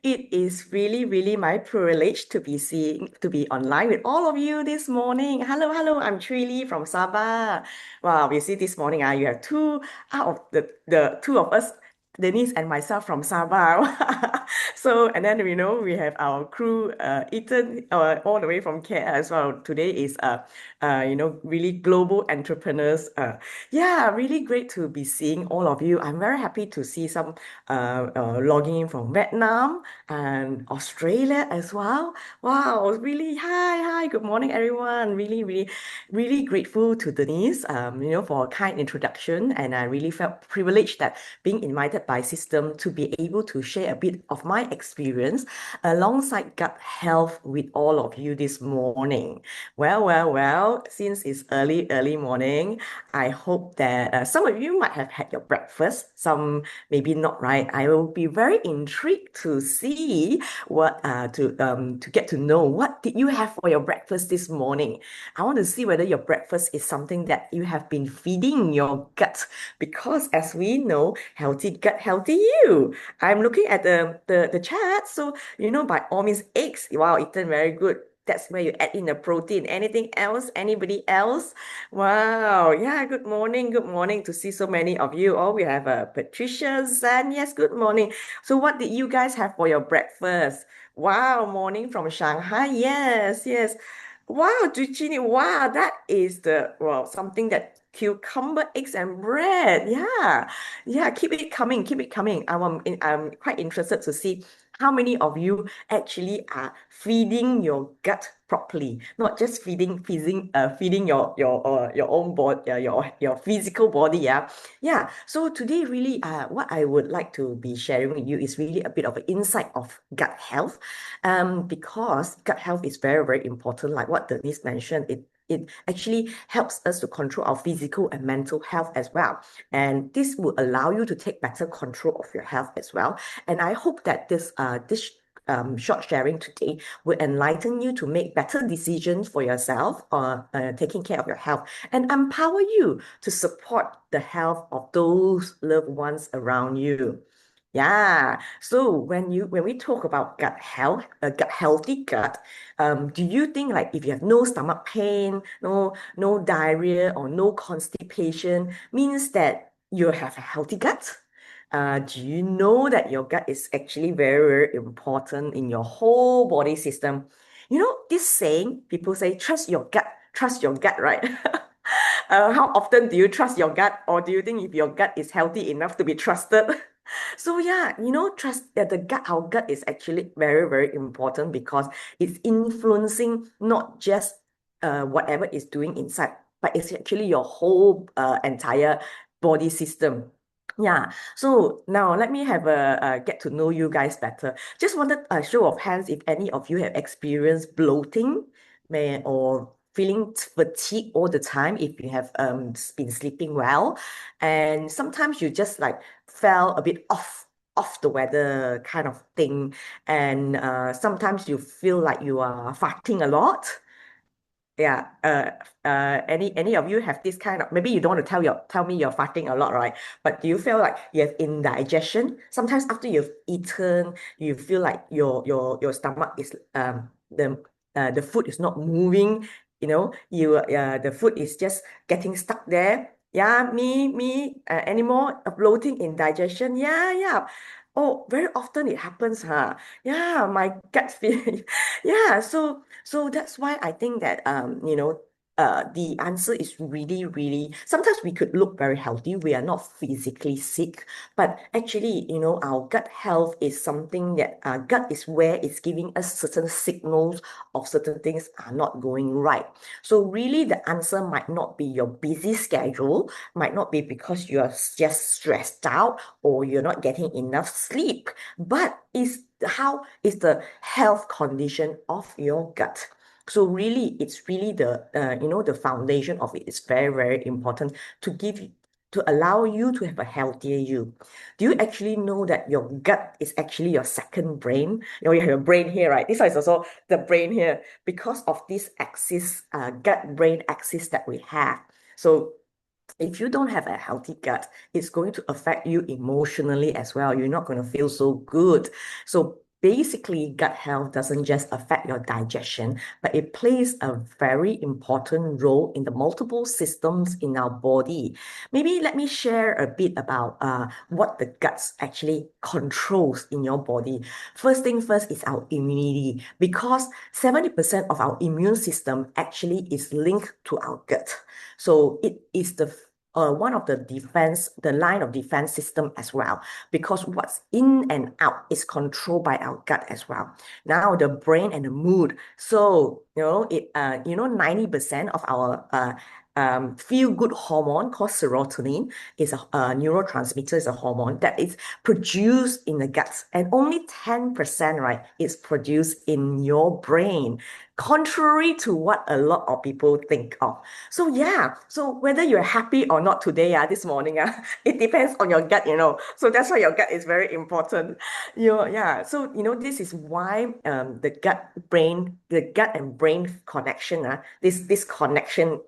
It is really, really my privilege to be online with all of you this morning. Hello, hello, I'm Truly from Sabah. Wow, you see this morning, you have two out of the two of us, Denise and myself from Sabah. So, and then we have our crew, Ethan, all the way from KL as well. Today is really global entrepreneurs. Yeah, really great to be seeing all of you. I'm very happy to see some logging in from Vietnam and Australia as well. Wow, really, hi, good morning, everyone. Really, really, really grateful to Denise, for a kind introduction. And I really felt privileged that being invited by System to be able to share a bit of my experience alongside gut health with all of you this morning. Well, since it's early morning, I hope that some of you might have had your breakfast, some maybe not, right? I will be very intrigued to see to get to know what did you have for your breakfast this morning. I want to see whether your breakfast is something that you have been feeding your gut, because as we know, healthy gut, healthy you. I'm looking at the chat, so by all means, eggs. Wow, eaten very good. That's where you add in the protein. Anything else? Anybody else? Wow. Yeah, good morning. Good morning to see so many of you. Oh, we have Patricia, Zan. Yes, good morning. So what did you guys have for your breakfast? Wow, morning from Shanghai. Yes, yes. Wow, zucchini. Wow, that is something that cucumber, eggs, and bread. Yeah. Yeah, keep it coming. Keep it coming. I'm quite interested to see how many of you actually are feeding your gut properly, not just feeding your own body, your physical body. Yeah. So today, really, what I would like to be sharing with you is really a bit of an insight of gut health, because gut health is very, very important. Like what Denise mentioned, it actually helps us to control our physical and mental health as well. And this will allow you to take better control of your health as well. And I hope that this short sharing today will enlighten you to make better decisions for yourself or taking care of your health, and empower you to support the health of those loved ones around you. Yeah. So when we talk about gut health, gut healthy gut, do you think like if you have no stomach pain, no diarrhea or no constipation, means that you have a healthy gut? Do you know that your gut is actually very, very important in your whole body system? This saying, people say, trust your gut, right? How often do you trust your gut, or do you think if your gut is healthy enough to be trusted? So yeah, trust that our gut is actually very, very important because it's influencing not just whatever it's doing inside, but it's actually your whole entire body system. Yeah. So now let me have a get to know you guys better. Just wanted a show of hands if any of you have experienced bloating, or feeling fatigue all the time if you have been sleeping well, and sometimes you just like fell a bit off the weather kind of thing, and sometimes you feel like you are farting a lot. Yeah. Any of you have this kind of, maybe you don't want to tell me you're farting a lot, right? But do you feel like you have indigestion? Sometimes after you've eaten, you feel like your stomach is the food is not moving. The food is just getting stuck there. Yeah, any more bloating, indigestion? Yeah, yeah. Oh, very often it happens, huh? Yeah, my gut feel. Yeah, so that's why I think that the answer is really, really, sometimes we could look very healthy. We are not physically sick, but actually, our gut health is something that gut is where it's giving us certain signals of certain things are not going right. So really the answer might not be your busy schedule, might not be because you are just stressed out or you're not getting enough sleep, but how is the health condition of your gut. So really, it's really the foundation of it is very, very important to allow you to have a healthier you. Do you actually know that your gut is actually your second brain? You have your brain here, right? This one is also the brain here because of this axis, gut-brain axis that we have. So if you don't have a healthy gut, it's going to affect you emotionally as well. You're not going to feel so good. So basically gut health doesn't just affect your digestion, but it plays a very important role in the multiple systems in our body. Maybe let me share a bit about what the guts actually controls in your body. First thing first is our immunity, because 70% of our immune system actually is linked to our gut. So it is the one of the defense, the line of defense system as well, because what's in and out is controlled by our gut as well. Now the brain and the mood. So 90% of our feel good hormone called serotonin is a neurotransmitter, is a hormone that is produced in the guts, and only 10%, right, is produced in your brain, contrary to what a lot of people think of. So yeah, so whether you're happy or not today, this morning, it depends on your gut. So that's why your gut is very important. Yeah. So this is why the gut and brain connection, this connection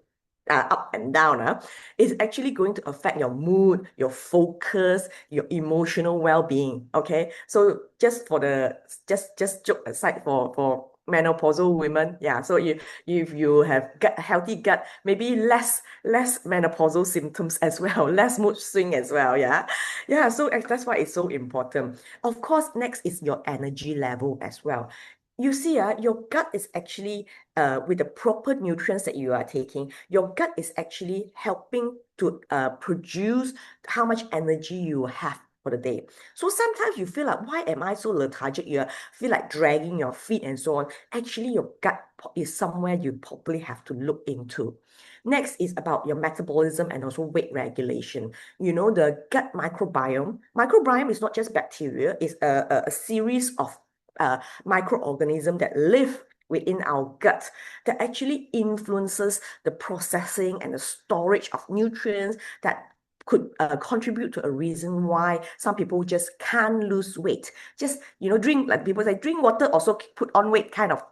up and down, is actually going to affect your mood, your focus, your emotional well-being. Okay. So just joke aside for menopausal women. Yeah. So if you have healthy gut, maybe less menopausal symptoms as well, less mood swing as well. Yeah. Yeah. So that's why it's so important. Of course, next is your energy level as well. You see, your gut is actually, with the proper nutrients that you are taking, your gut is actually helping to produce how much energy you have for the day. So sometimes you feel like, why am I so lethargic? You feel like dragging your feet and so on. Actually, your gut is somewhere you probably have to look into. Next is about your metabolism and also weight regulation. The gut microbiome. Microbiome is not just bacteria, it's a series of microorganism that live within our gut that actually influences the processing and the storage of nutrients that could contribute to a reason why some people just can't lose weight. Just, drink, like people say, drink water also put on weight kind of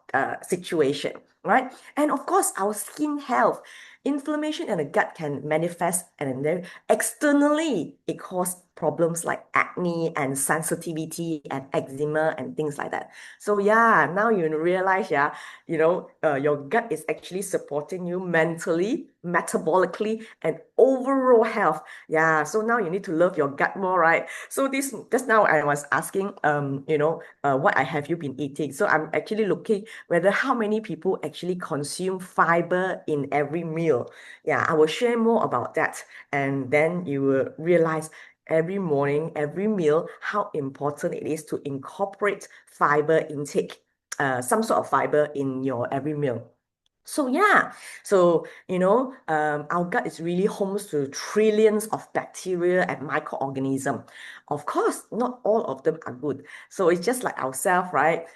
situation, right? And of course, our skin health. Inflammation in the gut can manifest, and then externally it causes problems like acne and sensitivity and eczema and things like that. So yeah, now you realize, your gut is actually supporting you mentally, metabolically, and overall health. Yeah, so now you need to love your gut more, right? So this just now I was asking, what I have you been eating. So I'm actually looking whether how many people actually consume fiber in every meal. Yeah, I will share more about that, and then you will realize every morning, every meal, how important it is to incorporate fiber intake, some sort of fiber in your every meal. So yeah, so our gut is really home to trillions of bacteria and microorganisms. Of course, not all of them are good. So it's just like ourselves, right?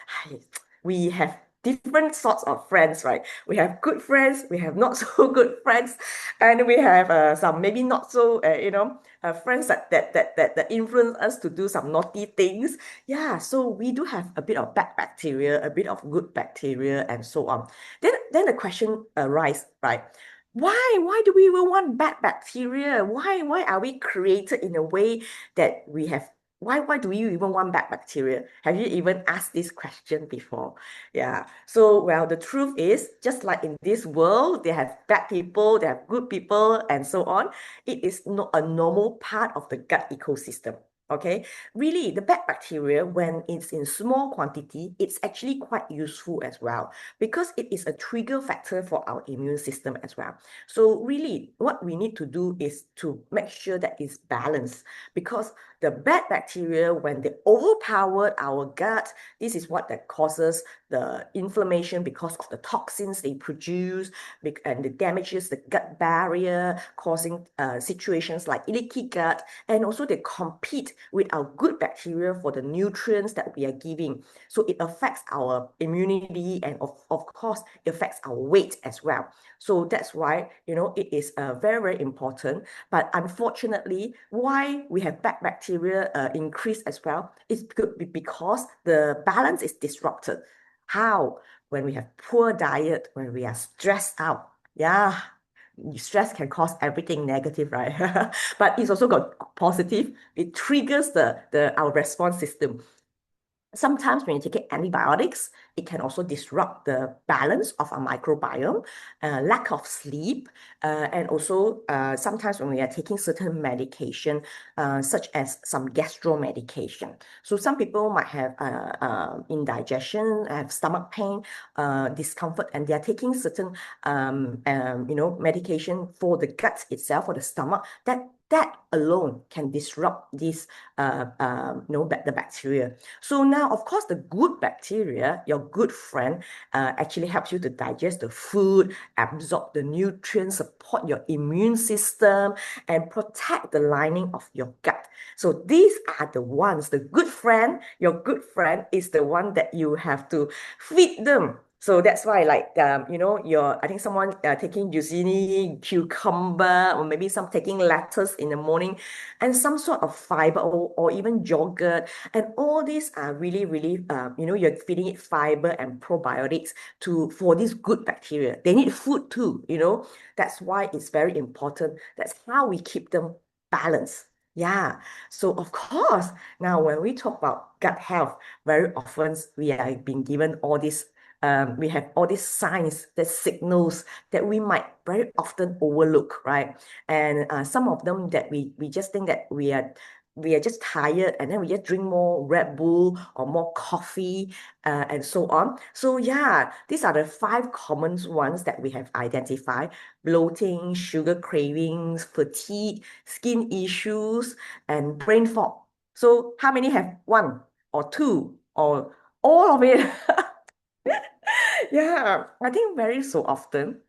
We have different sorts of friends, right? We have good friends, we have not so good friends, and we have some maybe not so friends that influence us to do some naughty things. Yeah, so we do have a bit of bad bacteria, a bit of good bacteria, and so on. Then the question arises, right? Why do we even want bad bacteria? Why are we created in a way that we have? Why do you even want bad bacteria? Have you even asked this question before? Yeah. So, well, the truth is, just like in this world, they have bad people, they have good people, and so on. It is not a normal part of the gut ecosystem. Okay, really, the bad bacteria, when it's in small quantity, it's actually quite useful as well, because it is a trigger factor for our immune system as well. So really, what we need to do is to make sure that it's balanced, because the bad bacteria, when they overpower our gut, this is what that causes the inflammation because of the toxins they produce, and it damages the gut barrier, causing situations like leaky gut, and also they compete with our good bacteria for the nutrients that we are giving. So it affects our immunity, and of course, it affects our weight as well. So that's why, it is very, very important. But unfortunately, why we have bad bacteria increase as well is because the balance is disrupted. How? When we have poor diet, when we are stressed out. Yeah, stress can cause everything negative, right? But it's also got positive. It triggers the our response system. Sometimes when you take antibiotics, it can also disrupt the balance of our microbiome, lack of sleep, and also sometimes when we are taking certain medication, such as some gastro medication. So some people might have indigestion, have stomach pain, discomfort, and they are taking certain medication for the gut itself, for the stomach. That alone can disrupt this the bacteria. So now, of course, the good bacteria, your good friend, actually helps you to digest the food, absorb the nutrients, support your immune system, and protect the lining of your gut. So these are the ones, the good friend, your good friend is the one that you have to feed them. So that's why, like, I think someone taking zucchini, cucumber, or maybe some taking lettuce in the morning, and some sort of fiber, or even yogurt. And all these are really, really, you're feeding it fiber and probiotics for these good bacteria. They need food too, That's why it's very important. That's how we keep them balanced. Yeah. So of course, now when we talk about gut health, very often we are being given all these we have all these signs, the signals that we might very often overlook, right? And some of them that we just think that we are just tired, and then we just drink more Red Bull or more coffee, and so on. So yeah, these are the five common ones that we have identified: bloating, sugar cravings, fatigue, skin issues, and brain fog. So how many have one or two or all of it? Yeah, I think very so often,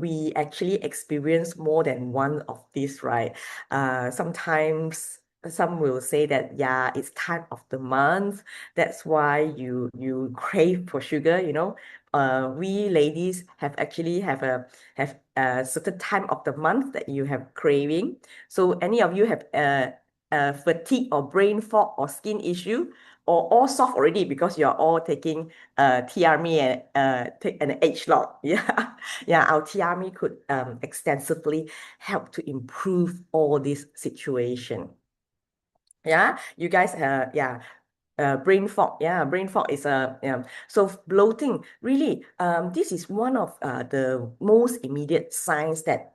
we actually experience more than one of these, right? Sometimes some will say that, yeah, it's time of the month. That's why you crave for sugar, We ladies have a certain time of the month that you have craving. So any of you have fatigue or brain fog or skin issue, or all soft already because you're all taking TRME and take an AgeLOC. Yeah, yeah. Our TRME could extensively help to improve all this situation. Yeah, you guys, yeah. Brain fog, yeah, brain fog is yeah. So bloating, really, this is one of the most immediate signs that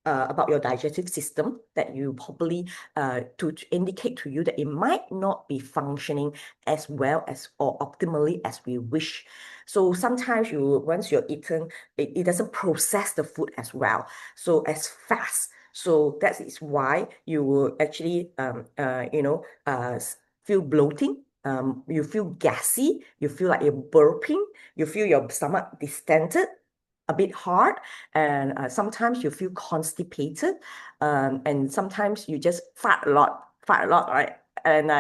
about your digestive system that you probably to indicate to you that it might not be functioning as well as or optimally as we wish. So sometimes once you're eaten, it doesn't process the food as well, so as fast. So that is why you will actually feel bloating. You feel gassy, you feel like you're burping, you feel your stomach distended, a bit hard, and sometimes you feel constipated, and sometimes you just fart a lot, right? And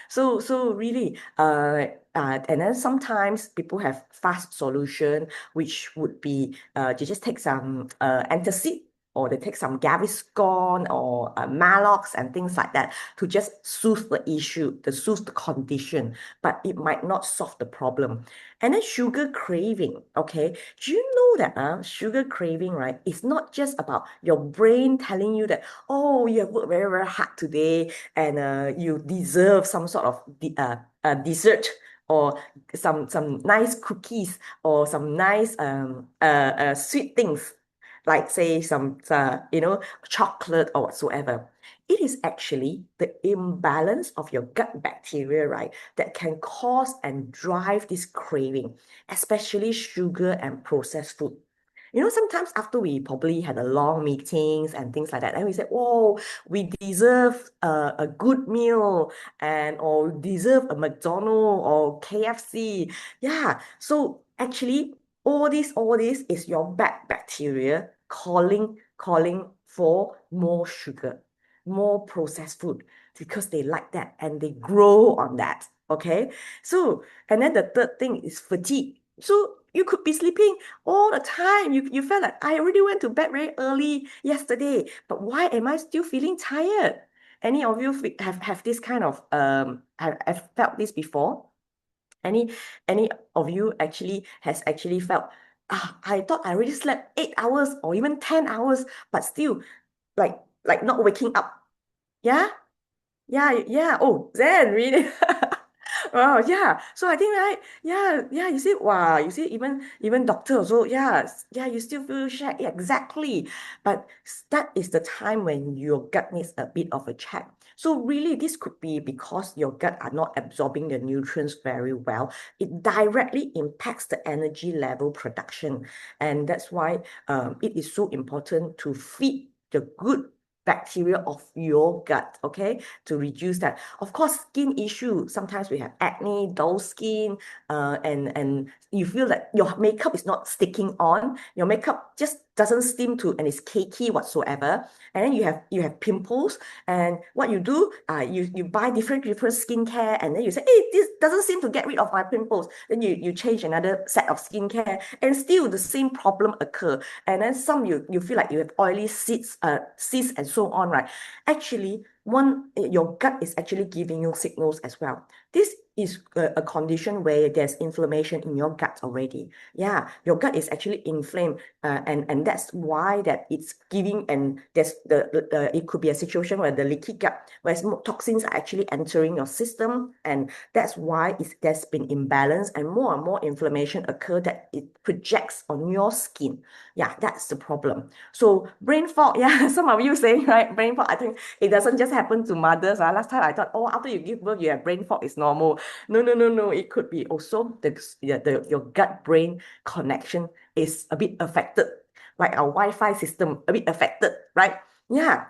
so really, and then sometimes people have fast solution, which would be you just take some antacid, or they take some Gaviscon or Malox and things like that to just soothe the issue, to soothe the condition, but it might not solve the problem. And then sugar craving, okay? Do you know that sugar craving, right, is not just about your brain telling you that, oh, you have worked very, very hard today, and you deserve some sort of dessert, or some nice cookies, or some nice sweet things, like say some chocolate or whatsoever. It is actually the imbalance of your gut bacteria, right, that can cause and drive this craving, especially sugar and processed food. Sometimes after we probably had a long meetings and things like that, and we said, "Whoa, we deserve a good meal, and or deserve a McDonald's or KFC." Yeah. So actually, all this is your bacteria calling for more sugar, more processed food, because they like that and they grow on that. Okay. So, and then the third thing is fatigue. So you could be sleeping all the time. You felt like, I already went to bed very early yesterday, but why am I still feeling tired? Any of you have this kind of have felt this before? Any of you actually has actually felt, I thought I already slept 8 hours or even 10 hours, but still like not waking up. Yeah? Yeah. Oh, Zen, really? Oh, yeah. So I think, right? Yeah. You see, wow. You see, even doctor also, yeah. You still feel shag. Yeah, exactly. But that is the time when your gut needs a bit of a check. So really, this could be because your gut are not absorbing the nutrients very well. It directly impacts the energy level production, and that's why it is so important to feed the good bacteria of your gut, okay, to reduce that. Of course, skin issue. Sometimes we have acne, dull skin, and you feel that your makeup is not sticking on. Your makeup just doesn't seem to, and it's cakey whatsoever. And then you have pimples, and what you do, you buy different skincare, and then you say, hey, this doesn't seem to get rid of my pimples. Then you change another set of skincare, and still the same problem occur. And then some you feel like you have oily cysts and so on, right? Actually, your gut is actually giving you signals as well. This is a condition where there's inflammation in your gut already. Yeah, your gut is actually inflamed, and that's why that it's giving, and there's it could be a situation where the leaky gut, where toxins are actually entering your system, and that's why there's been imbalance, and more inflammation occur that it projects on your skin. Yeah, that's the problem. So brain fog, yeah, some of you saying, right, brain fog, I think it doesn't just happen to mothers. Last time I thought, oh, after you give birth, you have brain fog, it's normal. No. It could be also your gut brain connection is a bit affected, like our Wi-Fi system a bit affected, right? Yeah.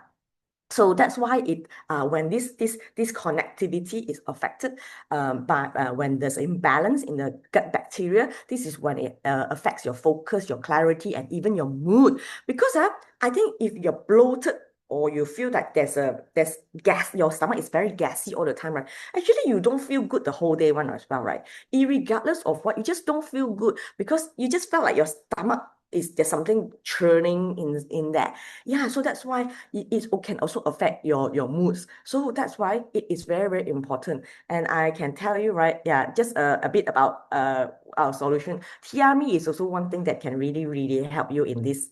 So that's why when this connectivity is affected, but when there's imbalance in the gut bacteria, this is when it affects your focus, your clarity, and even your mood. Because I think if you're bloated, or you feel like there's gas, your stomach is very gassy all the time, right? Actually, you don't feel good the whole day one as well, right? Irregardless of what, you just don't feel good because you just felt like your stomach is there's something churning in there. Yeah, so that's why it can also affect your moods. So that's why it is very important. And I can tell you, right? Yeah, just a bit about our solution. Tiami is also one thing that can really help you in this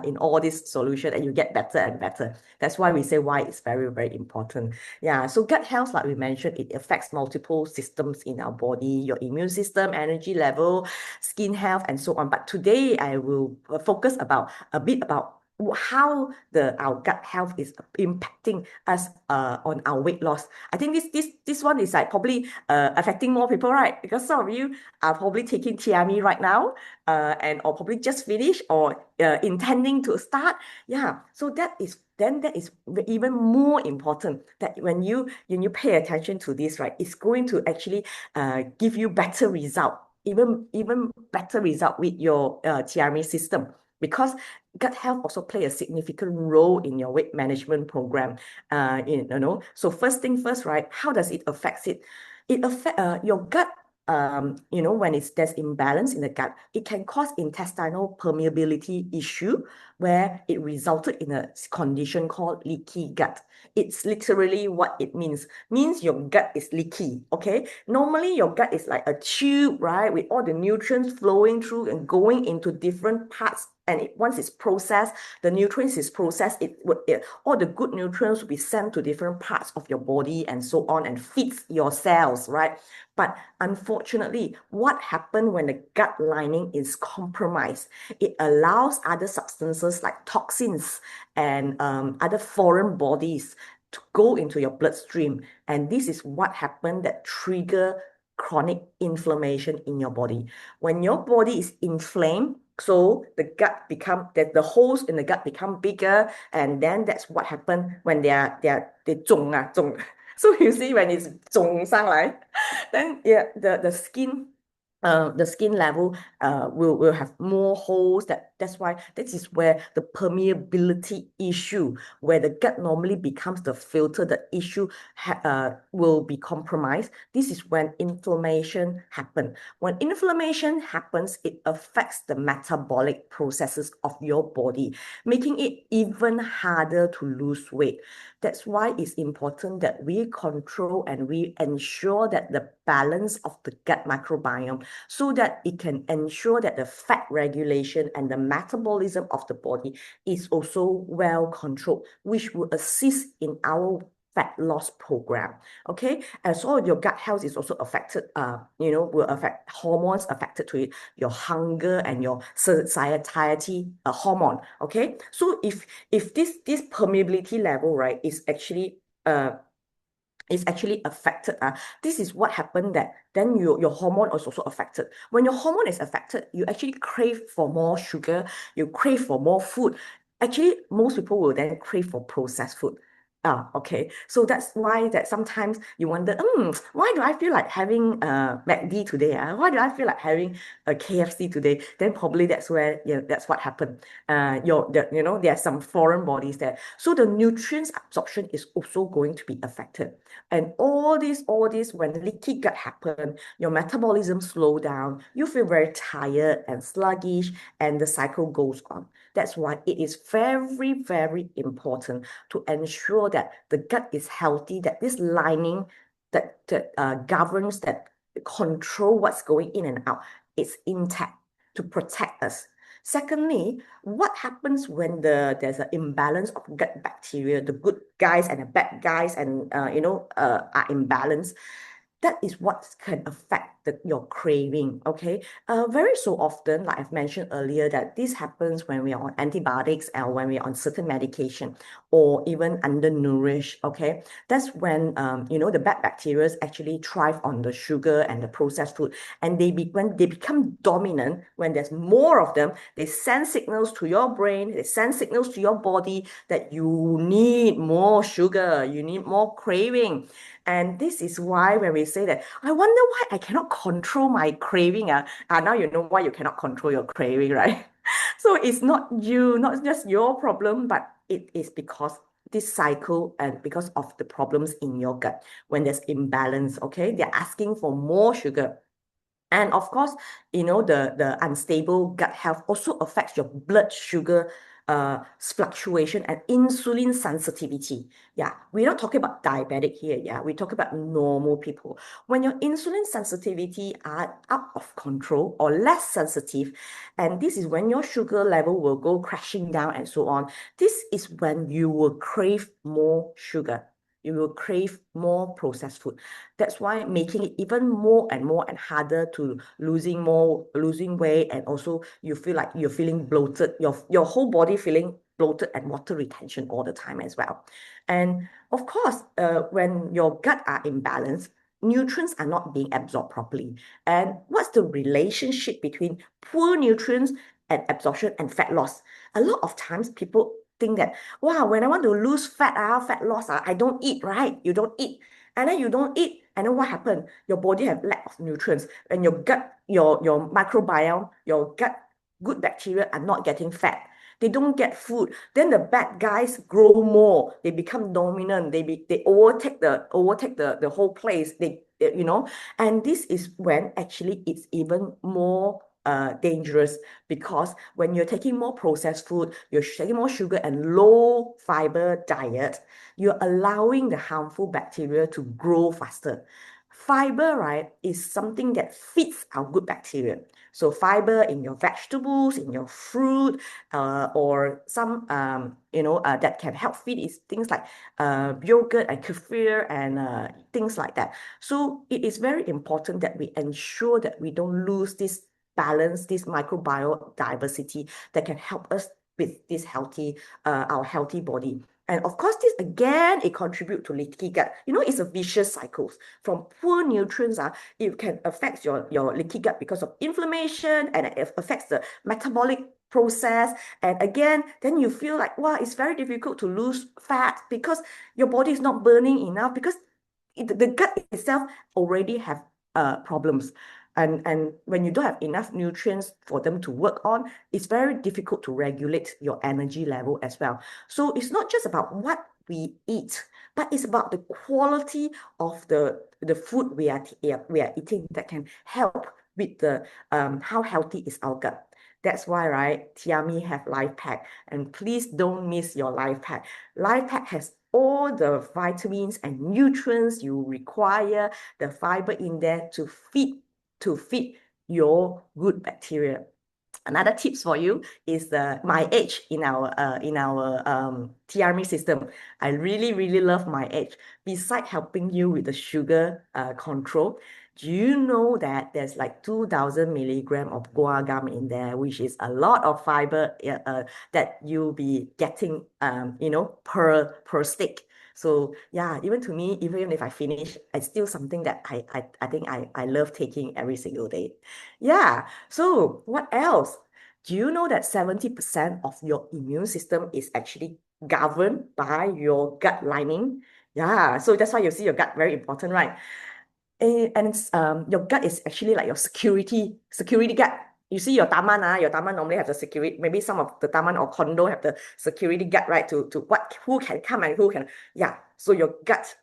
in all this solution, and you get better and better. That's why we say why it's very important. Yeah, so gut health, like we mentioned, it affects multiple systems in our body, your immune system, energy level, skin health, and so on. But today I will focus about a bit about how our gut health is impacting us on our weight loss. I think this one is like probably affecting more people, right? Because some of you are probably taking TME right now, and or probably just finished, or intending to start. Yeah, so that is even more important, that when you pay attention to this, right, it's going to actually give you better result, even better result with your TRME system, because gut health also play a significant role in your weight management program. So first thing first, right? How does it affect it? It affect your gut. When there's imbalance in the gut, it can cause intestinal permeability issue, where it resulted in a condition called leaky gut. It's literally what it means. Means your gut is leaky. Okay. Normally your gut is like a tube, right, with all the nutrients flowing through and going into different parts. And once it's processed, the nutrients is processed. All the good nutrients will be sent to different parts of your body and so on, and feeds your cells, right? But unfortunately, what happens when the gut lining is compromised? It allows other substances like toxins and other foreign bodies to go into your bloodstream. And this is what happened that trigger chronic inflammation in your body. When your body is inflamed, so the holes in the gut become bigger, and then that's what happened when they 肿. So you see, when it's 肿上来, then yeah, the skin level will have more holes. That's why this is where the permeability issue, where the gut normally becomes the filter, the issue will be compromised. This is when inflammation happens. When inflammation happens, it affects the metabolic processes of your body, making it even harder to lose weight. That's why it's important that we control and we ensure that the balance of the gut microbiome, so that it can ensure that the fat regulation and the metabolism of the body is also well controlled, which will assist in our fat loss program. Okay, and so your gut health is also affected. Will affect hormones affected to it, your hunger and your satiety hormone. Okay, so if this permeability level, right, is actually affected. This is what happened, that then your hormone is also affected. When your hormone is affected, you actually crave for more sugar, you crave for more food. Actually, most people will then crave for processed food. Okay. So that's why that sometimes you wonder, why do I feel like having McD today? Why do I feel like having a KFC today? Then probably that's where, yeah, that's what happened. There are some foreign bodies there. So the nutrients absorption is also going to be affected. And all this, when leaky gut happen, your metabolism slow down, you feel very tired and sluggish, and the cycle goes on. That's why it is very, very important to ensure that the gut is healthy, that this lining that governs, that control what's going in and out, is intact to protect us. Secondly, what happens when there's an imbalance of gut bacteria, the good guys and the bad guys, and are imbalanced? That is what can affect your craving. Okay, very so often, like I've mentioned earlier, that this happens when we are on antibiotics and when we are on certain medication, or even undernourished. Okay, that's when the bad bacteria actually thrive on the sugar and the processed food, and when they become dominant, when there's more of them, they send signals to your brain, they send signals to your body that you need more sugar, you need more craving. And this is why when we say that, I wonder why I cannot control my craving. Now you know why you cannot control your craving, right? So it's not just your problem, but it is because this cycle, and because of the problems in your gut. When there's imbalance, okay, they're asking for more sugar. And of course, the unstable gut health also affects your blood sugar fluctuation and insulin sensitivity. Yeah, we're not talking about diabetic here. Yeah, we talk about normal people. When your insulin sensitivity are out of control or less sensitive, and this is when your sugar level will go crashing down and so on. This is when you will crave more sugar. You will crave more processed food. That's why making it even more and more and harder to losing weight, and also you feel like you're feeling bloated, your whole body feeling bloated and water retention all the time as well. And of course, when your gut are imbalanced, nutrients are not being absorbed properly. And what's the relationship between poor nutrients and absorption and fat loss? A lot of times people think that, wow, when I want to lose fat loss, I don't eat, right? You don't eat. And then you don't eat, and then what happened? Your body have lack of nutrients, and your gut, your microbiome, your gut good bacteria are not getting fat. They don't get food. Then the bad guys grow more. They become dominant. They overtake the whole place. And this is when actually it's even more dangerous, because when you're taking more processed food, you're taking more sugar and low fiber diet, you're allowing the harmful bacteria to grow faster. Fiber, right, is something that feeds our good bacteria. So fiber in your vegetables, in your fruit, or some, that can help feed is things like yogurt and kefir and things like that. So it is very important that we ensure that we don't lose this balance, this microbiome diversity that can help us with our healthy body. And of course, this again, it contributes to leaky gut. It's a vicious cycle. From poor nutrients, it can affect your leaky gut because of inflammation, and it affects the metabolic process. And again, then you feel like, wow, it's very difficult to lose fat because your body is not burning enough, because the gut itself already have problems. And when you don't have enough nutrients for them to work on, it's very difficult to regulate your energy level as well. So it's not just about what we eat, but it's about the quality of the food we are eating that can help with the how healthy is our gut. That's why, right, Tiami have Life Pack, and please don't miss your Life Pack. Life Pack has all the vitamins and nutrients you require, the fiber in there to feed your good bacteria. Another tips for you is the my age in our TRME system. I really really love my age. Besides helping you with the sugar control, do you know that there's like 2,000 milligram of guar gum in there, which is a lot of fiber that you'll be getting per stick. So yeah, even to me, even if I finish, it's still something that I think I love taking every single day. Yeah. So what else? Do you know that 70% of your immune system is actually governed by your gut lining? Yeah. So that's why you see your gut very important, right? Your gut is actually like your security gut. You see your taman normally have the security. Maybe some of the taman or condo have the security gut, right? To what who can come and who can. Yeah. So your gut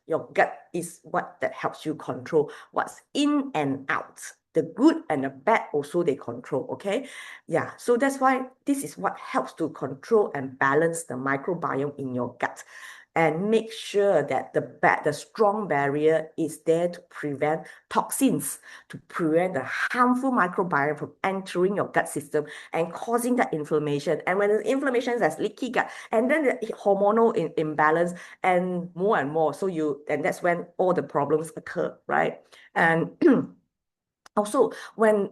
is what that helps you control what's in and out. The good and the bad also they control. Okay. Yeah. So that's why this is what helps to control and balance the microbiome in your gut and make sure that the strong barrier is there to prevent toxins, to prevent the harmful microbiome from entering your gut system and causing that inflammation. And when the inflammation is leaky gut, and then the hormonal imbalance and more. And that's when all the problems occur, right? And also, when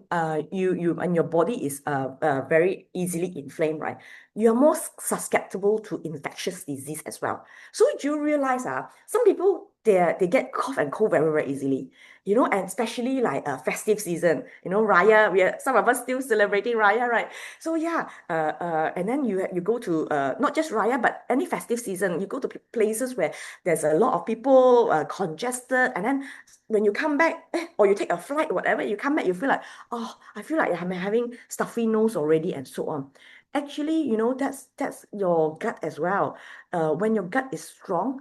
you and your body is very easily inflamed, right? You're more susceptible to infectious disease as well. So do you realize some people they get cough and cold very, very easily, and especially like festive season, Raya, some of us still celebrating Raya, right? So yeah, and then you go to not just Raya, but any festive season, you go to places where there's a lot of people congested, and then when you come back, or you take a flight, whatever, you come back, you feel like, oh, I feel like I'm having stuffy nose already, and so on. Actually, that's your gut as well. When your gut is strong,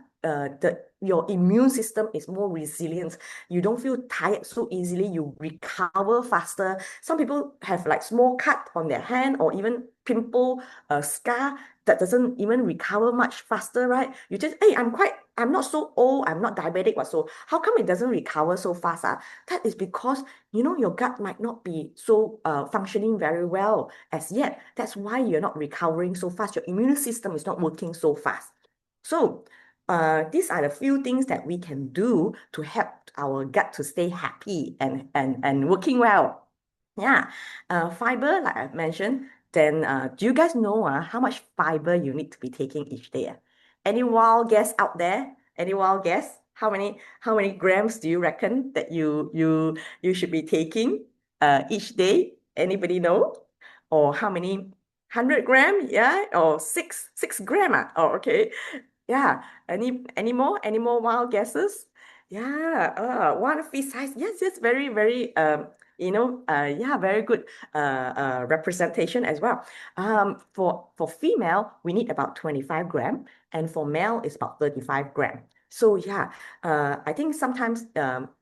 your immune system is more resilient. You don't feel tired so easily. You recover faster. Some people have like small cut on their hand or even pimple, scar that doesn't even recover much faster, right? You just, hey, I'm not so old, I'm not diabetic, what so how come it doesn't recover so fast? That is because your gut might not be so functioning very well as yet. That's why you're not recovering so fast. Your immune system is not working so fast. So these are the few things that we can do to help our gut to stay happy and working well. Yeah, fiber, like I've mentioned, then do you guys know how much fiber you need to be taking each day? Any wild guess out there? Any wild guess? How many grams do you reckon that you should be taking each day? Anybody know? Or how many 100 gram? Yeah, or six gram? Oh, okay. Yeah. Any more wild guesses? Yeah. One fist size. Yes, yes, very, very yeah, very good representation as well. For female, we need about 25 gram, and for male, it's about 35 gram. So yeah, I think sometimes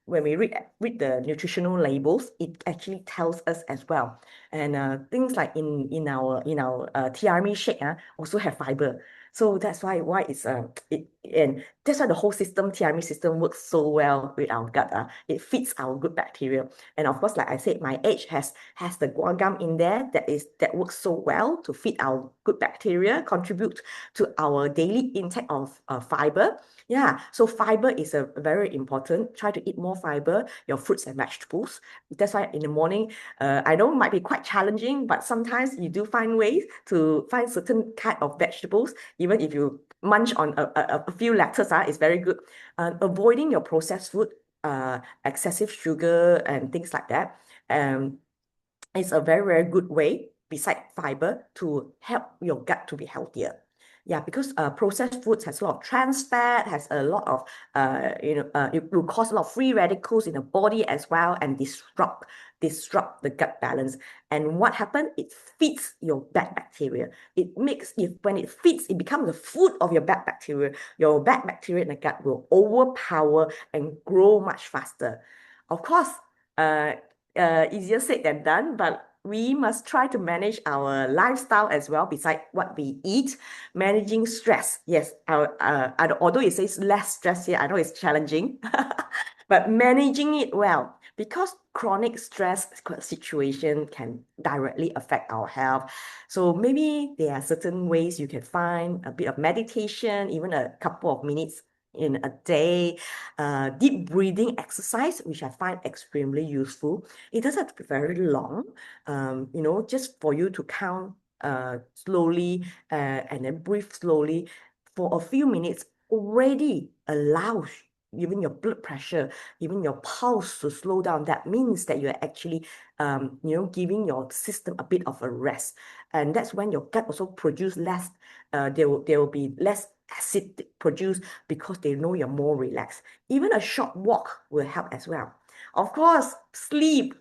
when we read the nutritional labels, it actually tells us as well. And things like in our TRME shake also have fiber. So that's why it's and that's why the whole system, TRME system, works so well with our gut. It feeds our good bacteria. And of course, like I said, my age has the guar gum in there that works so well to feed our good bacteria, contribute to our daily intake of fiber. Yeah, so fiber is a very important. Try to eat more fiber, your fruits and vegetables. That's why in the morning, I know it might be quite challenging, but sometimes you do find ways to find certain kind of vegetables. Even if you munch on a few lettuce, it's very good. Avoiding your processed food, excessive sugar and things like that. Um, it's a very, very good way, beside fiber, to help your gut to be healthier. Yeah, because processed foods has a lot of trans fat, has a lot of it will cause a lot of free radicals in the body as well, and disrupt the gut balance. And what happens? It feeds your bad bacteria. It makes if when it feeds, it becomes the food of your bad bacteria. Your bad bacteria in the gut will overpower and grow much faster. Of course, uh, easier said than done, but we must try to manage our lifestyle as well, beside what we eat. Managing stress. Yes, although it says less stress here, I know it's challenging. but managing it well, because chronic stress situation can directly affect our health. So maybe there are certain ways you can find a bit of meditation, even a couple of minutes in a day, deep breathing exercise, which I find extremely useful. It doesn't have to be very long, just for you to count slowly and then breathe slowly for a few minutes already allows even your blood pressure, even your pulse to slow down. That means that you're actually, giving your system a bit of a rest. And that's when your gut also produce less, there will be less acid produced because they know you're more relaxed. Even a short walk will help as well. Of course, sleep.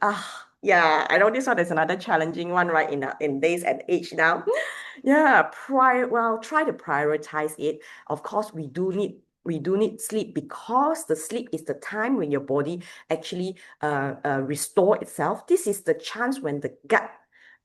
Yeah, I know this one is another challenging one, right? In days and age now. Yeah, try to prioritize it. Of course, we do need sleep because the sleep is the time when your body actually restore itself. This is the chance when the gut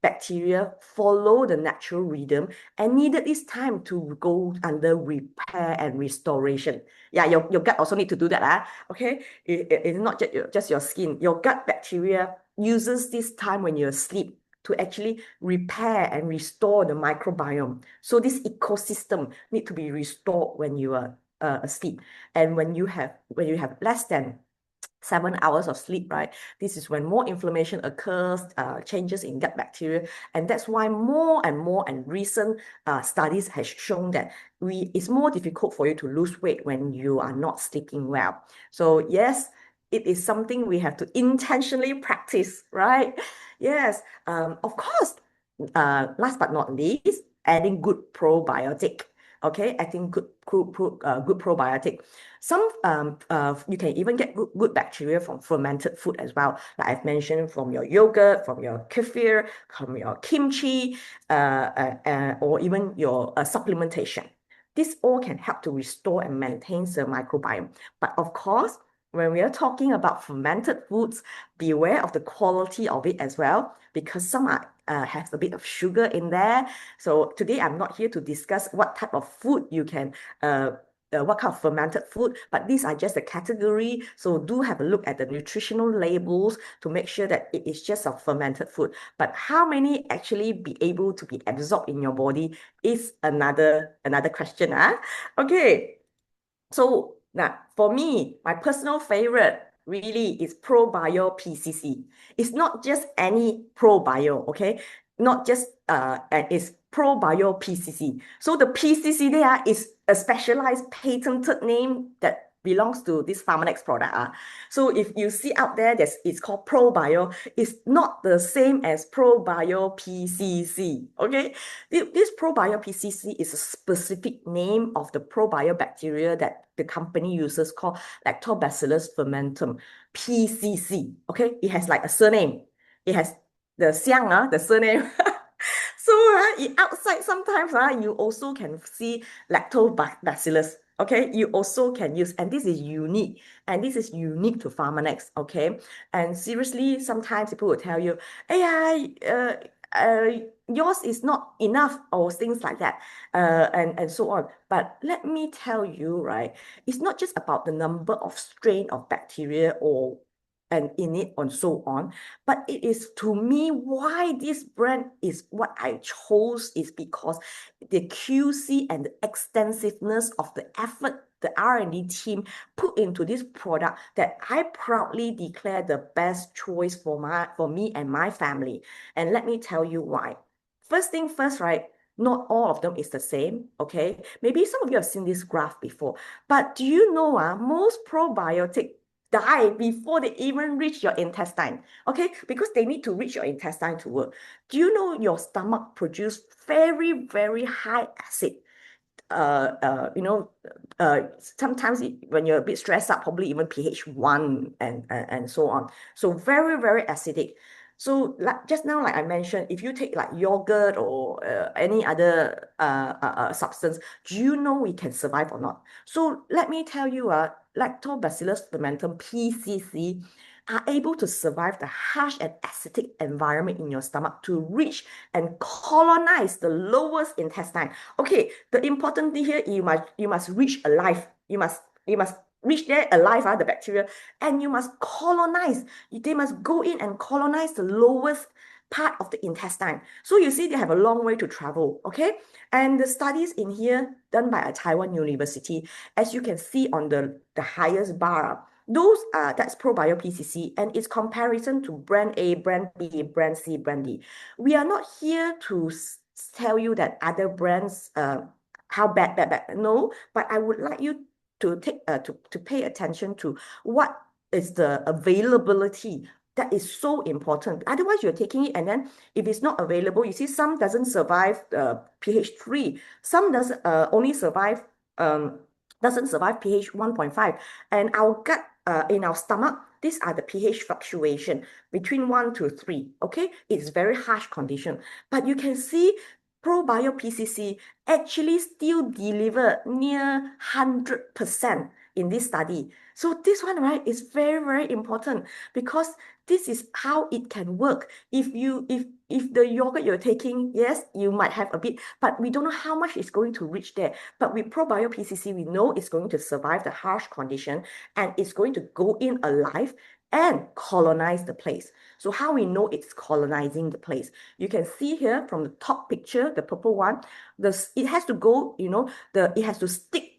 bacteria follow the natural rhythm and needed this time to go under repair and restoration. Yeah, your gut also need to do that. Okay, it's not just your skin. Your gut bacteria uses this time when you're asleep to actually repair and restore the microbiome. So this ecosystem need to be restored when you are asleep. And when you have less than 7 hours of sleep, right? This is when more inflammation occurs, changes in gut bacteria, and that's why more and more and recent studies has shown that it's more difficult for you to lose weight when you are not sleeping well. So yes, it is something we have to intentionally practice, right? Yes, of course. Last but not least, adding good probiotic. Okay, adding good probiotic. You can even get good bacteria from fermented food as well. Like I've mentioned, from your yogurt, from your kefir, from your kimchi, or even your supplementation. This all can help to restore and maintain the microbiome. But of course, when we are talking about fermented foods, beware of the quality of it as well, because some have a bit of sugar in there. So today I'm not here to discuss what type of food you can what kind of fermented food, but these are just a category. So do have a look at the nutritional labels to make sure that it is just a fermented food. But how many actually be able to be absorbed in your body is another question. Okay. So now, for me, my personal favorite really is Probio PCC. It's not just any Probio, okay? Not just and it's Probio PCC. So the PCC there is a specialized patented name that belongs to this Pharmanex product. So if you see out there, it's called Probio. It's not the same as Probio PCC, okay? This Probio PCC is a specific name of the probiobacteria that the company uses called Lactobacillus fermentum, PCC. Okay, it has like a surname. It has the the surname. So outside sometimes you also can see lactobacillus. Okay, you also can use, and this is unique, to Pharmanex. Okay, and seriously, sometimes people will tell you, "Hey, yours is not enough," or things like that, and so on. But let me tell you, right, it's not just about the number of strain of bacteria or and in it and so on, but it is, to me, why this brand is what I chose is because the QC and the extensiveness of the effort the R&D team put into this product that I proudly declare the best choice for me and my family. And let me tell you why. First thing first, right? Not all of them is the same, okay? Maybe some of you have seen this graph before, but do you know most probiotic die before they even reach your intestine, okay? Because they need to reach your intestine to work. Do you know your stomach produce very, very high acid? uh, uh, you know, Sometimes when you're a bit stressed out, probably even pH 1 and so on. So very, very acidic. So like just now, like I mentioned, if you take like yogurt or any other substance, do you know it can survive or not? So let me tell you, Lactobacillus fermentum (PCC) are able to survive the harsh and acidic environment in your stomach to reach and colonize the lowest intestine. Okay, the important thing here, you must reach alive. You must reach there alive, the bacteria, and you must colonize. They must go in and colonize the lowest part of the intestine. So you see, they have a long way to travel, okay? And the studies in here done by a Taiwan university, as you can see on the highest bar, those are that's probio PCC, and its comparison to brand A, brand B, brand C, brand D. We are not here to tell you that other brands how bad. No, but I would like you to take to pay attention to what is the availability. That is so important. Otherwise, you're taking it, and then if it's not available, you see some doesn't survive pH 3, some does only survive doesn't survive pH 1.5. And our gut in our stomach, these are the pH fluctuation between 1 to 3. Okay, it's very harsh condition, but you can see probio PCC actually still deliver near 100% in this study. So this one, right, is very, very important because this is how it can work. If the yogurt you're taking, yes, you might have a bit, but we don't know how much is going to reach there. But with probio PCC, we know it's going to survive the harsh condition and it's going to go in alive and colonize the place. So how we know it's colonizing the place? You can see here from the top picture, the purple one, it has to go, it has to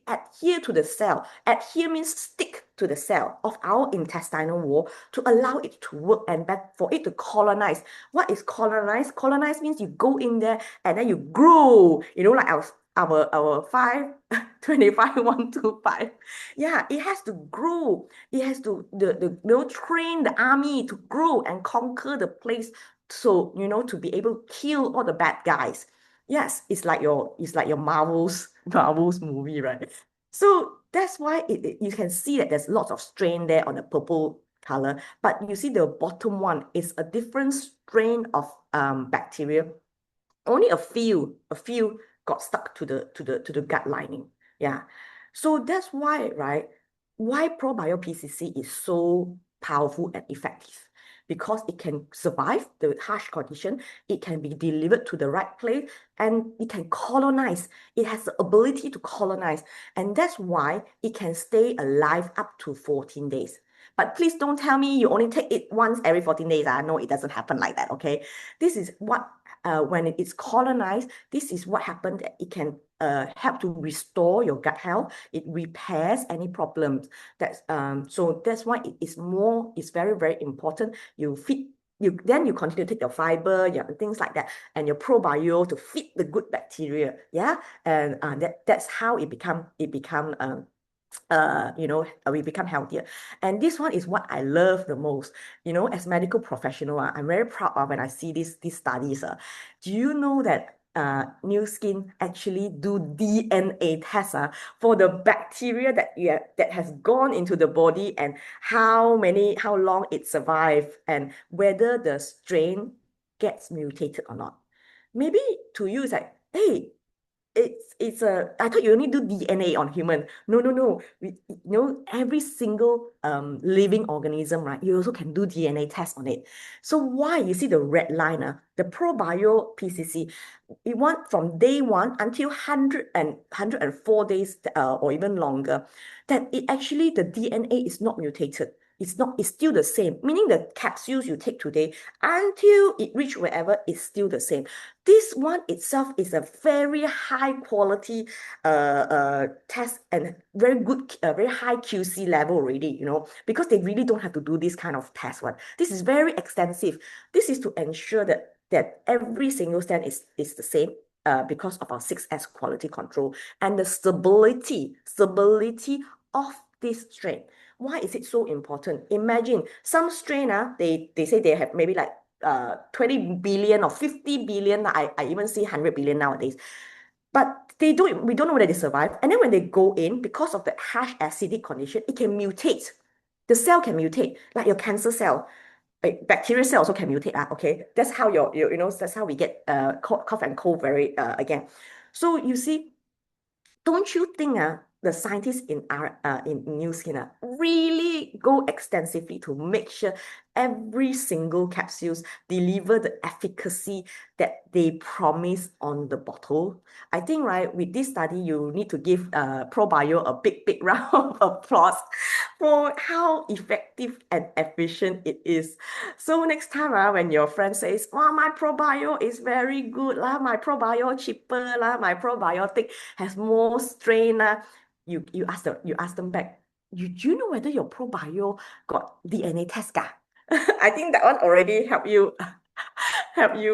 adhere to the cell. Adhere means stick to the cell of our intestinal wall to allow it to work and for it to colonize. What is colonize? Colonize means you go in there and then you grow, like our 5 25 125. Yeah, it has to grow. It has to train the army to grow and conquer the place, so to be able to kill all the bad guys. Yes, it's like your Marvel's movie, right? So that's why you can see that there's lots of strain there on the purple color, but you see the bottom one is a different strain of bacteria. Only a few got stuck to the gut lining. Yeah. So that's why, right? Why probio PCC is so powerful and effective. Because it can survive the harsh condition, it can be delivered to the right place, and it can colonize. It has the ability to colonize, and that's why it can stay alive up to 14 days. But please don't tell me you only take it once every 14 days. No, it doesn't happen like that, okay? This is what when it is colonized, this is what happened. It can help to restore your gut health. It repairs any problems. So that's why it's very, very important. You continue to take your fiber, things like that, and your probio to feed the good bacteria. Yeah, and that's how we become healthier. And this one is what I love the most. As medical professional, I'm very proud of when I see these studies. Do you know that New Skin actually do DNA tests for the bacteria that has gone into the body, and how long it survived, and whether the strain gets mutated or not? Maybe to you it's like, hey, I thought you only do DNA on human. No, no, no. Every single living organism, right? You also can do DNA test on it. So why you see the red line, the probio PCC, it want from day one until 104 days or even longer, that it actually the DNA is not mutated. It's still the same, meaning the capsules you take today until it reach wherever it's still the same. This one itself is a very high quality test and very good, very high QC level already, because they really don't have to do this kind of test one. This is very extensive. This is to ensure that every single stand is the same. Because of our 6S quality control and the stability of this strain. Why is it so important? Imagine some strain, they say they have maybe like 20 billion or 50 billion. I even see 100 billion nowadays. But we don't know whether they survive. And then when they go in, because of the harsh acidic condition, it can mutate. The cell can mutate, like your cancer cell. Bacterial cell also can mutate. Okay, that's how that's how we get cough and cold very again. So you see, don't you think the scientists in New Skin really go extensively to make sure every single capsules deliver the efficacy that they promise on the bottle. I think, right, with this study, you need to give Probio a big round of applause for how effective and efficient it is. So next time, when your friend says, wow, my Probio is very good, lah, my Probio cheaper, lah, my probiotic has more strain, lah, you ask them back, you know whether your Probio got DNA test ka? I think that one already help you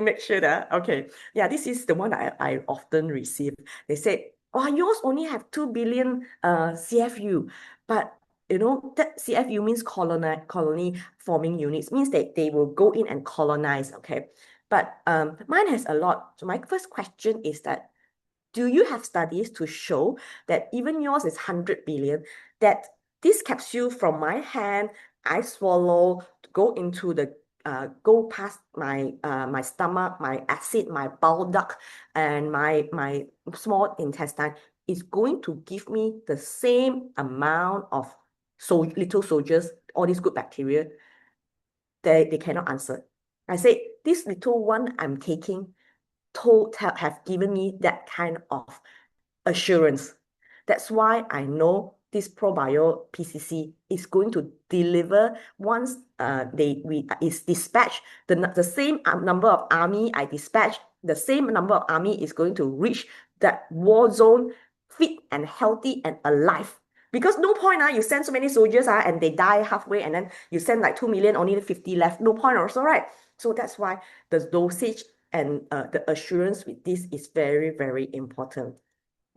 make sure that okay, yeah, this is the one I often receive. They say, oh, yours only have 2 billion CFU, but you know that CFU means colony forming units, means that they will go in and colonize. Okay, but mine has a lot. So my first question is that, do you have studies to show that even yours is 100 billion, that this capsule from my hand, I swallow, go into the go past my stomach, my acid, my bile duct, and my small intestine is going to give me the same amount of little soldiers, all these good bacteria? They cannot answer. I say this little one I'm taking have given me that kind of assurance. That's why I know this Probio PCC is going to deliver once is dispatched, the same number of army I dispatch, the same number of army is going to reach that war zone fit and healthy and alive. Because no point, you send so many soldiers and they die halfway, and then you send like 2 million, only 50 left. No point also, right? So that's why the dosage and the assurance with this is very important.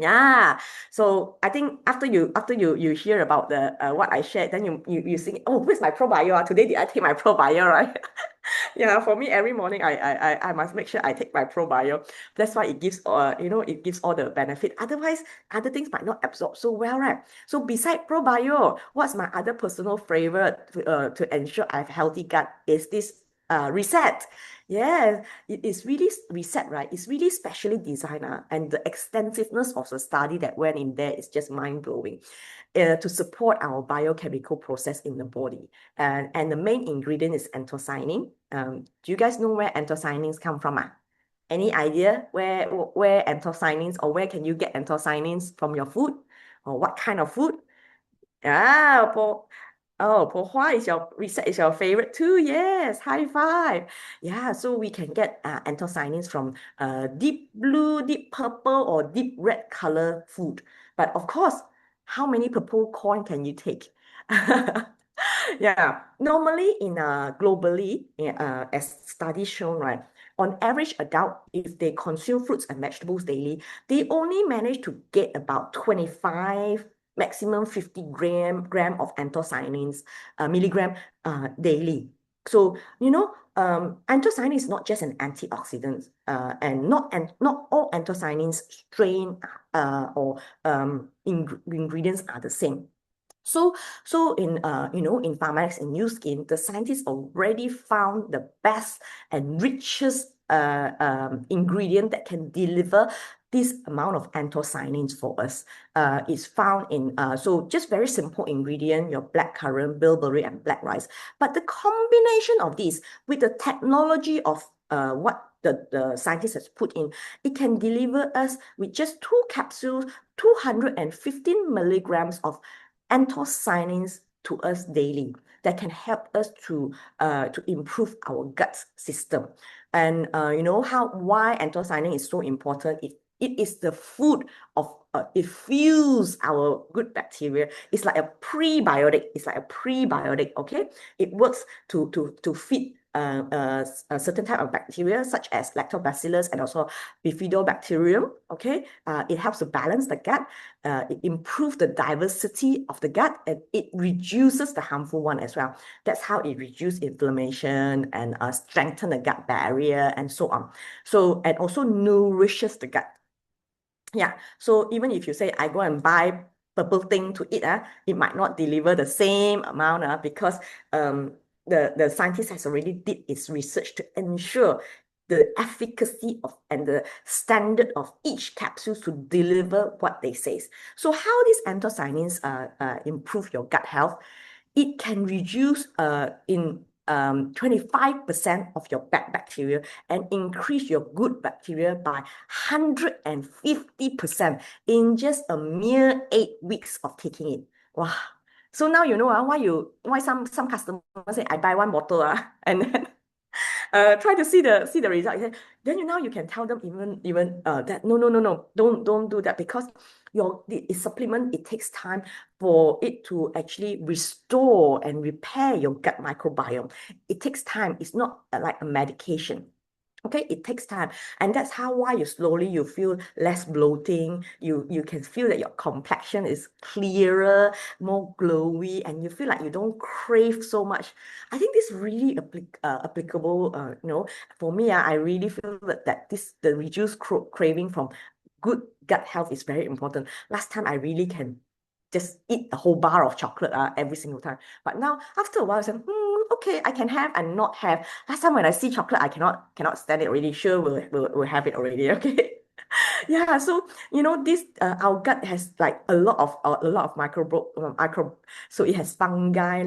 Yeah. So I think after you hear about the what I shared, then you think, oh, where's my Probio? Today did I take my Probio, right? Yeah, for me, every morning I must make sure I take my Probio. That's why it gives it gives all the benefit. Otherwise, other things might not absorb so well, right? So beside Probio, what's my other personal favorite to ensure I have healthy gut is this reset. Yeah, it is really reset, right? It's really specially designed, and the extensiveness of the study that went in there is just mind-blowing. To support our biochemical process in the body. And the main ingredient is anthocyanin. Do you guys know where anthocyanins come from? Any idea where anthocyanins, or where can you get anthocyanins from your food? Or what kind of food? Ah, po is your reset is your favorite too. Yes, high five. Yeah, so we can get anthocyanins from deep blue, deep purple, or deep red color food. But of course, how many purple corn can you take? Yeah, normally globally, as studies shown, right, on average adult, if they consume fruits and vegetables daily, they only manage to get about 25, maximum 50 gram of anthocyanins, milligram daily. So, anthocyanin is not just an antioxidant, and not all anthocyanins strain or ingredients are the same. So in Pharmax and New Skin, the scientists already found the best and richest ingredient that can deliver this amount of anthocyanins for us. It's found in so just very simple ingredient, your blackcurrant, bilberry, and black rice. But the combination of these with the technology of what the scientist has put in, it can deliver us with just 2 capsules, 215 milligrams of anthocyanins to us daily that can help us to improve our gut system. And why anthocyanin is so important? It is the food of it fuels our good bacteria. It's like a prebiotic. Okay, it works to feed a certain type of bacteria, such as lactobacillus and also bifidobacterium. Okay, it helps to balance the gut. It improves the diversity of the gut, and it reduces the harmful one as well. That's how it reduces inflammation and strengthen the gut barrier and so on. So, and also nourishes the gut. Yeah, so even if you say I go and buy purple thing to eat, it might not deliver the same amount because the scientist has already did its research to ensure the efficacy of and the standard of each capsule to deliver what they say. So how these anthocyanins improve your gut health? It can reduce in 25% of your bad bacteria and increase your good bacteria by 150% in just a mere 8 weeks of taking it. Wow. So now you know why some customers say I buy one bottle and then try to see the result. Then you can tell them even that no, don't do that, because the supplement, it takes time for it to actually restore and repair your gut microbiome. It takes time. It's not like a medication. Okay, it takes time, and that's why you feel less bloating. You can feel that your complexion is clearer, more glowy, and you feel like you don't crave so much. I think this really applicable. For me, I really feel that the reduced craving from good gut health is very important. Last time I really can just eat a whole bar of chocolate every single time. But now, after a while, I said, okay, I can have and not have. Last time when I see chocolate, I cannot stand it already. Sure, we'll have it already. Okay. Yeah, so this our gut has like a lot of so it has fungi,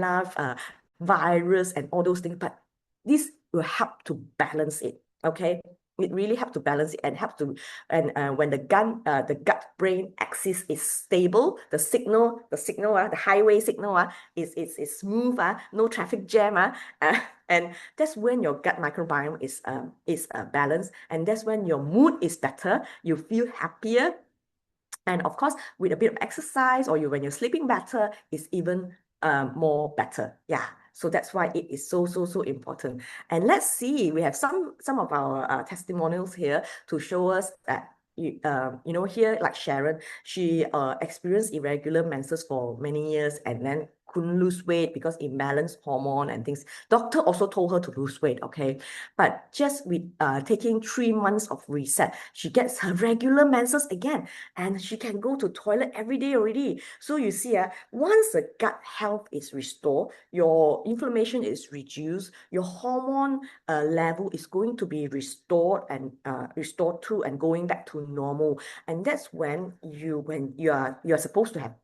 virus, and all those things. But this will help to balance it. Okay, it really helps to balance it and helps to when the gut brain axis is stable, the highway signal is smooth, no traffic jam, and that's when your gut microbiome is balanced, and that's when your mood is better, you feel happier, and of course, with a bit of exercise, or when you're sleeping better, it's even more better. Yeah. So that's why it is so important. And let's see, we have some of our testimonials here to show us that here, like Sharon, she experienced irregular menses for many years and then couldn't lose weight because imbalanced hormone and things. Doctor also told her to lose weight, okay? But just with taking 3 months of reset, she gets her regular menses again, and she can go to toilet every day already. So you see, once the gut health is restored, your inflammation is reduced, your hormone level is going to be restored and restored to and going back to normal. And that's when you are supposed to have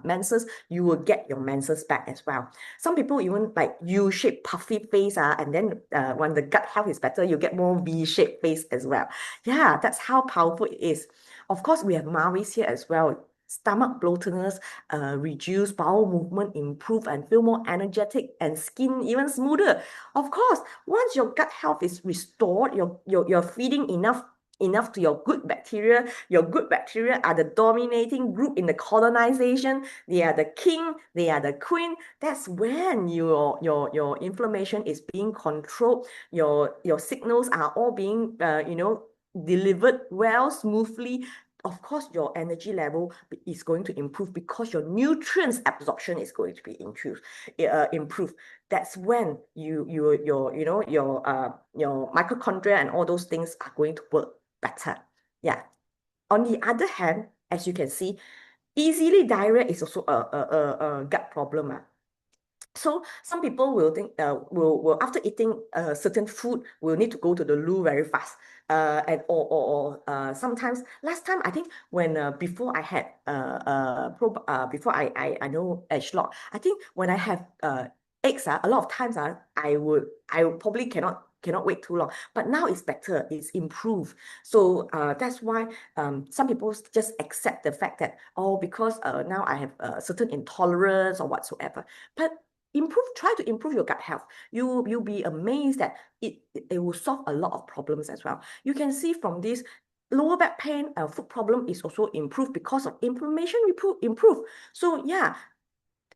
menses, you will get your menses back as well. Some people even like U-shaped puffy face, and then when the gut health is better, you get more V-shaped face as well. Yeah, that's how powerful it is. Of course, we have Mavis here as well. Stomach bloatiness, reduce bowel movement, improve and feel more energetic, and skin even smoother. Of course, once your gut health is restored, you're feeding enough to your good bacteria. Your good bacteria are the dominating group in the colonization. They are the king, they are the queen. That's when your inflammation is being controlled. Your signals are all being delivered well, smoothly. Of course, your energy level is going to improve because your nutrients absorption is going to be improved. That's when your mitochondria and all those things are going to work better. Yeah. On the other hand, as you can see, easily diarrhea is also a gut problem. So some people will think will after eating a certain food will need to go to the loo very fast. And or sometimes last time I think when before I had before I know AgeLOC, I think when I have eggs, a lot of times I would probably cannot wait too long. But now it's better, it's improved. So that's why some people just accept the fact that, oh, because now I have a certain intolerance or whatsoever. But try to improve your gut health. You'll be amazed that it will solve a lot of problems as well. You can see from this, lower back pain, foot problem is also improved because of inflammation improve. So yeah,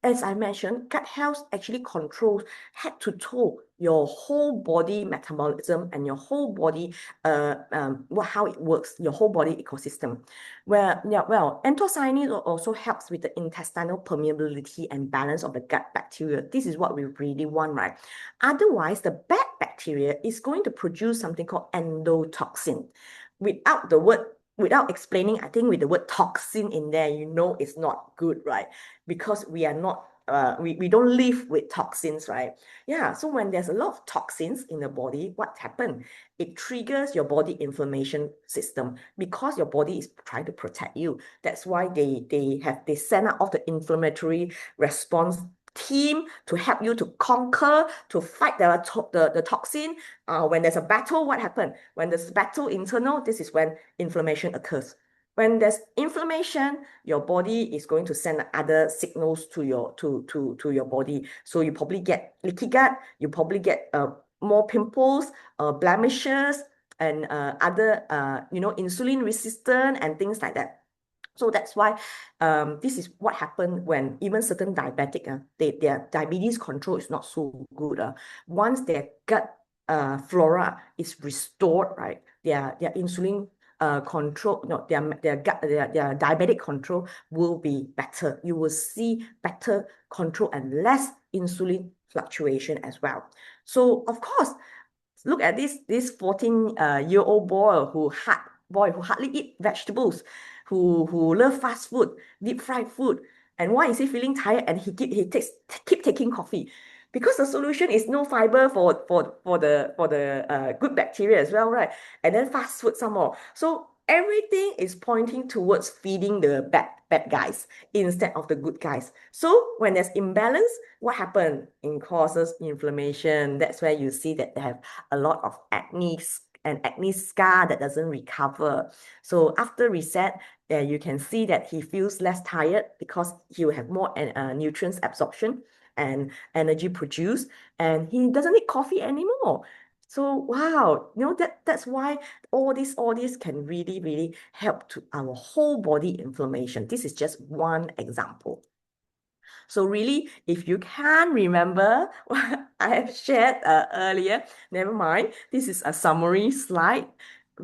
as I mentioned, gut health actually controls head to toe your whole body metabolism and your whole body, how it works, your whole body ecosystem. Anthocyanins also helps with the intestinal permeability and balance of the gut bacteria. This is what we really want, right? Otherwise, the bad bacteria is going to produce something called endotoxin. Without explaining, I think with the word toxin in there, it's not good, right? Because we are not, we don't live with toxins, right? Yeah, so when there's a lot of toxins in the body, what happens? It triggers your body inflammation system because your body is trying to protect you. That's why they send out all the inflammatory response team to help you to conquer, to fight the toxin. When there's a battle, what happens? When there's battle internal, this is when inflammation occurs. When there's inflammation, your body is going to send other signals to your body. So you probably get leaky gut, you probably get more pimples, blemishes, and other insulin resistant and things like that. So that's why this is what happened when even certain diabetic, their diabetes control is not so good. Once their gut flora is restored, right, their insulin control, no, their diabetic control will be better. You will see better control and less insulin fluctuation as well. So of course, look at this 14-year-old boy who hardly eat vegetables, who love fast food, deep fried food. And why is he feeling tired? And keep taking coffee, because the solution is no fiber for the good bacteria as well, right? And then fast food some more. So everything is pointing towards feeding the bad guys instead of the good guys. So when there's imbalance, what happens? It causes inflammation. That's where you see that they have a lot of acne and acne scar that doesn't recover. So after reset, you can see that he feels less tired because he will have more nutrients absorption and energy produced, and he doesn't need coffee anymore. So wow, that's why all this can really help to our whole body inflammation. This is just one example. So really, if you can't remember what I have shared earlier, never mind. This is a summary slide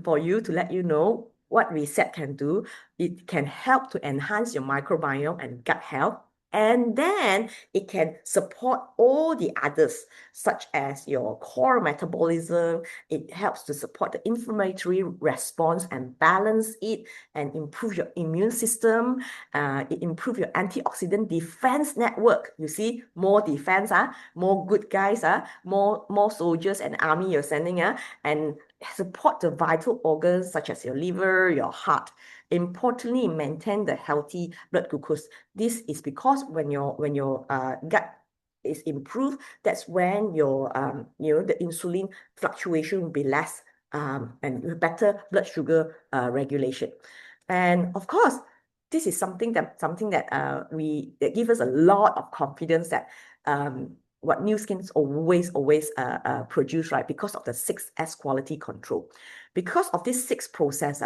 for you to let you know what reset can do. It can help to enhance your microbiome and gut health. And then it can support all the others, such as your core metabolism. It helps to support the inflammatory response and balance it and improve your immune system. It improves your antioxidant defense network. You see, more defense, more good guys, more soldiers and army you're sending, and support the vital organs such as your liver, your heart. Importantly, maintain the healthy blood glucose. This is because when your gut is improved, that's when your the insulin fluctuation will be less, and better blood sugar regulation. And of course, this is that gives us a lot of confidence that what Nu Skin's always produce, right? Because of the 6S quality control. Because of this 6 process,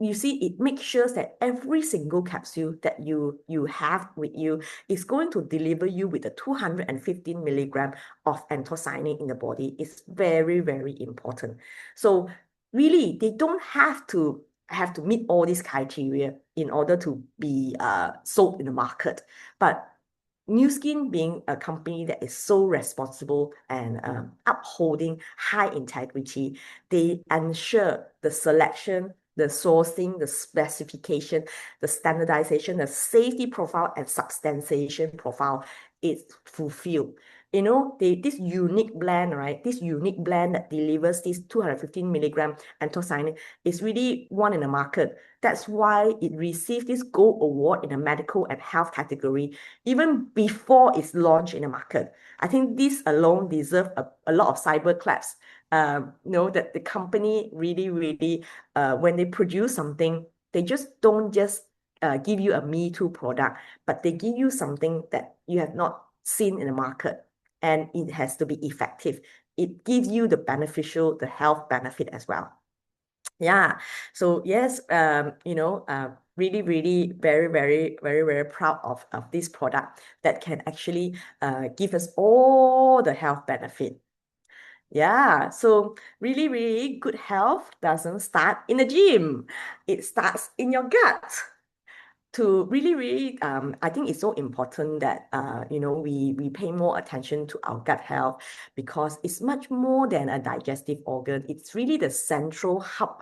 you see, it makes sure that every single capsule that you have with you is going to deliver you with a 215 milligram of anthocyanin in the body. It's very important. So really, they don't have to meet all these criteria in order to be sold in the market. But Nu Skin, being a company that is so responsible and upholding high integrity, they ensure the selection, the sourcing, the specification, the standardization, the safety profile, and substantiation profile is fulfilled. This unique blend, right? This unique blend that delivers this 215 milligram anthocyanin is really one in the market. That's why it received this gold award in the medical and health category even before it's launched in the market. I think this alone deserves a lot of cyber claps. That the company really, when they produce something, they don't just give you a Me Too product, but they give you something that you have not seen in the market, and it has to be effective. It gives you the health benefit as well. Yeah. So yes, really very proud of this product that can actually give us all the health benefit. Yeah, so really good health doesn't start in the gym. It starts in your gut. To really, I think it's so important that we pay more attention to our gut health, because it's much more than a digestive organ. It's really the central hub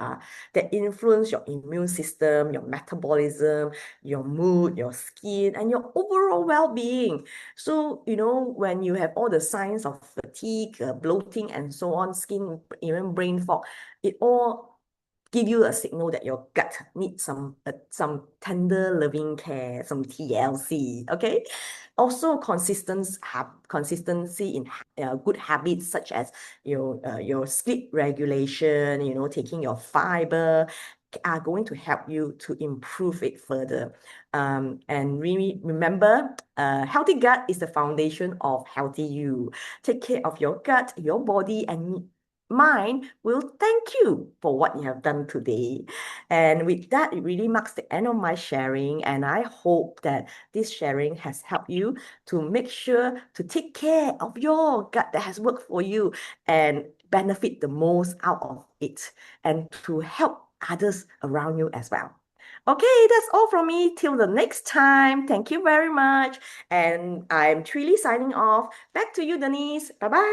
that influence your immune system, your metabolism, your mood, your skin, and your overall well-being. So when you have all the signs of fatigue, bloating, and so on, skin, even brain fog, it all give you a signal that your gut needs some tender loving care, some TLC. Okay. Also, consistency in good habits such as your sleep regulation, taking your fiber are going to help you to improve it further. And really remember, healthy gut is the foundation of healthy you. Take care of your gut, your body, and mind will thank you for what you have done today. And with that, it really marks the end of my sharing. And I hope that this sharing has helped you to make sure to take care of your gut that has worked for you and benefit the most out of it and to help others around you as well. Okay, that's all from me. Till the next time. Thank you very much. And I'm truly signing off. Back to you, Denise. Bye bye.